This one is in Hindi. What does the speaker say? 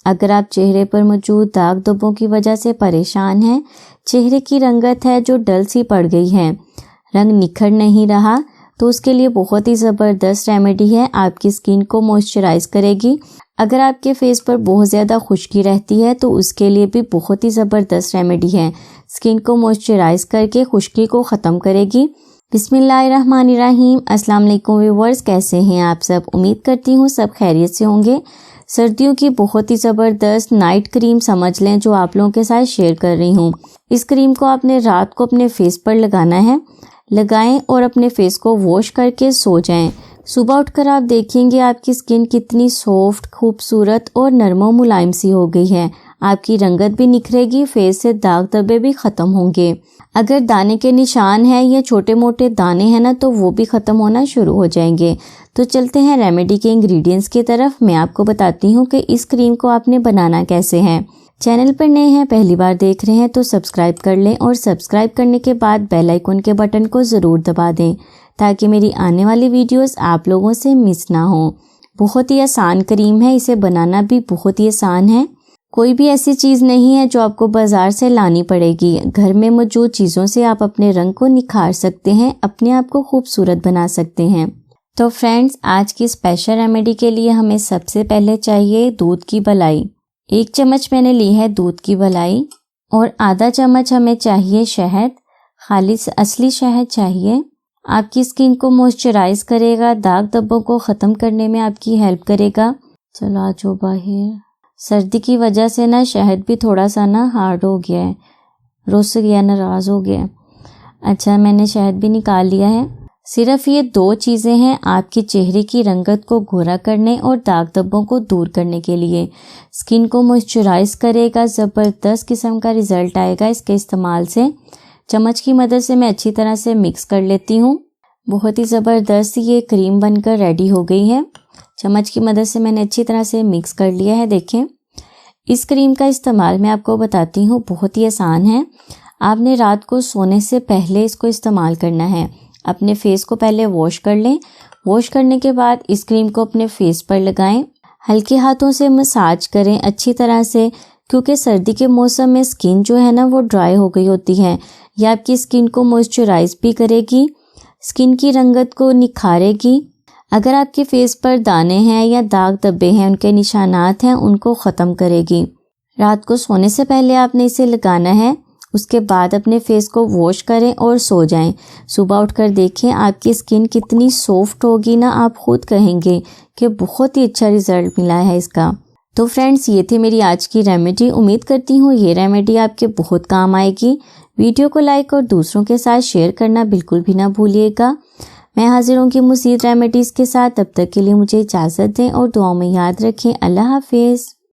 अगर आप चेहरे पर मौजूद दाग धब्बों की वजह से परेशान हैं, चेहरे की रंगत है जो डल सी पड़ गई है, रंग निखर नहीं रहा, तो उसके लिए बहुत ही ज़बरदस्त रेमेडी है। आपकी स्किन को मॉइस्चराइज करेगी। अगर आपके फेस पर बहुत ज़्यादा खुश्की रहती है तो उसके लिए भी बहुत ही ज़बरदस्त रेमेडी है। स्किन को मॉइस्चराइज करके खुश्की को ख़त्म करेगी। बिस्मिल्लाहिर्रहमानिर्रहीम। अस्सलाम वालेकुम व्यूअर्स, कैसे हैं आप सब? उम्मीद करती हूँ सब खैरियत से होंगे। सर्दियों की बहुत ही ज़बरदस्त नाइट क्रीम समझ लें जो आप लोगों के साथ शेयर कर रही हूँ। इस क्रीम को आपने रात को अपने फेस पर लगाना है। लगाएं और अपने फेस को वॉश करके सो जाएं। सुबह उठकर आप देखेंगे आपकी स्किन कितनी सॉफ्ट, खूबसूरत और नरम और मुलायम सी हो गई है। आपकी रंगत भी निखरेगी, फेस से दाग धब्बे भी ख़त्म होंगे। अगर दाने के निशान हैं या छोटे मोटे दाने हैं ना, तो वो भी ख़त्म होना शुरू हो जाएंगे। तो चलते हैं रेमेडी के इंग्रेडिएंट्स की तरफ। मैं आपको बताती हूँ कि इस क्रीम को आपने बनाना कैसे है। चैनल पर नए हैं, पहली बार देख रहे हैं तो सब्सक्राइब कर लें और सब्सक्राइब करने के बाद बेल आइकन के बटन को ज़रूर दबा दें ताकि मेरी आने वाली वीडियोस आप लोगों से मिस ना हो। बहुत ही आसान क्रीम है, इसे बनाना भी बहुत ही आसान है। कोई भी ऐसी चीज़ नहीं है जो आपको बाज़ार से लानी पड़ेगी। घर में मौजूद चीज़ों से आप अपने रंग को निखार सकते हैं, अपने आप को खूबसूरत बना सकते हैं। तो फ्रेंड्स, आज की स्पेशल रेमेडी के लिए हमें सबसे पहले चाहिए दूध की मलाई। 1 चम्मच मैंने ली है दूध की मलाई और आधा चम्मच हमें चाहिए शहद। खालिस असली शहद चाहिए। आपकी स्किन को मॉइस्चराइज करेगा, दाग धब्बों को ख़त्म करने में आपकी हेल्प करेगा। चलो आ जाओ बाहर। सर्दी की वजह से ना शहद भी थोड़ा सा ना हार्ड हो गया है, रुस गया, नाराज़ हो गया। अच्छा, मैंने शहद भी निकाल लिया है। सिर्फ ये 2 चीज़ें हैं आपके चेहरे की रंगत को गोरा करने और दाग धब्बों को दूर करने के लिए। स्किन को मॉइस्चराइज करेगा, ज़बरदस्त किस्म का रिज़ल्ट आएगा इसके इस्तेमाल से। चम्मच की मदद से मैं अच्छी तरह से मिक्स कर लेती हूँ। बहुत ही ज़बरदस्त ये क्रीम बनकर रेडी हो गई है। चम्मच की मदद से मैंने अच्छी तरह से मिक्स कर लिया है। देखें, इस क्रीम का इस्तेमाल मैं आपको बताती हूँ, बहुत ही आसान है। आपने रात को सोने से पहले इसको इस्तेमाल करना है। अपने फेस को पहले वॉश कर लें। वॉश करने के बाद इस क्रीम को अपने फेस पर लगाएं। हल्के हाथों से मसाज करें अच्छी तरह से, क्योंकि सर्दी के मौसम में स्किन जो है ना वो ड्राई हो गई होती है। यह आपकी स्किन को मॉइस्चराइज भी करेगी, स्किन की रंगत को निखारेगी। अगर आपके फेस पर दाने हैं या दाग धब्बे हैं, उनके निशानात हैं, उनको ख़त्म करेगी। रात को सोने से पहले आपने इसे लगाना है। उसके बाद अपने फेस को वॉश करें और सो जाएं। सुबह उठकर देखें आपकी स्किन कितनी सॉफ्ट होगी ना, आप खुद कहेंगे कि बहुत ही अच्छा रिजल्ट मिला है इसका। तो फ्रेंड्स, ये थी मेरी आज की रेमेडी। उम्मीद करती हूँ ये रेमेडी आपके बहुत काम आएगी। वीडियो को लाइक और दूसरों के साथ शेयर करना बिल्कुल भी ना भूलिएगा। मैं हाजिर हूँ कि मज़ीद रेमेडीज़ के साथ। तब तक के लिए मुझे इजाज़त दें और दुआओं में याद रखें। अल्लाह हाफिज़।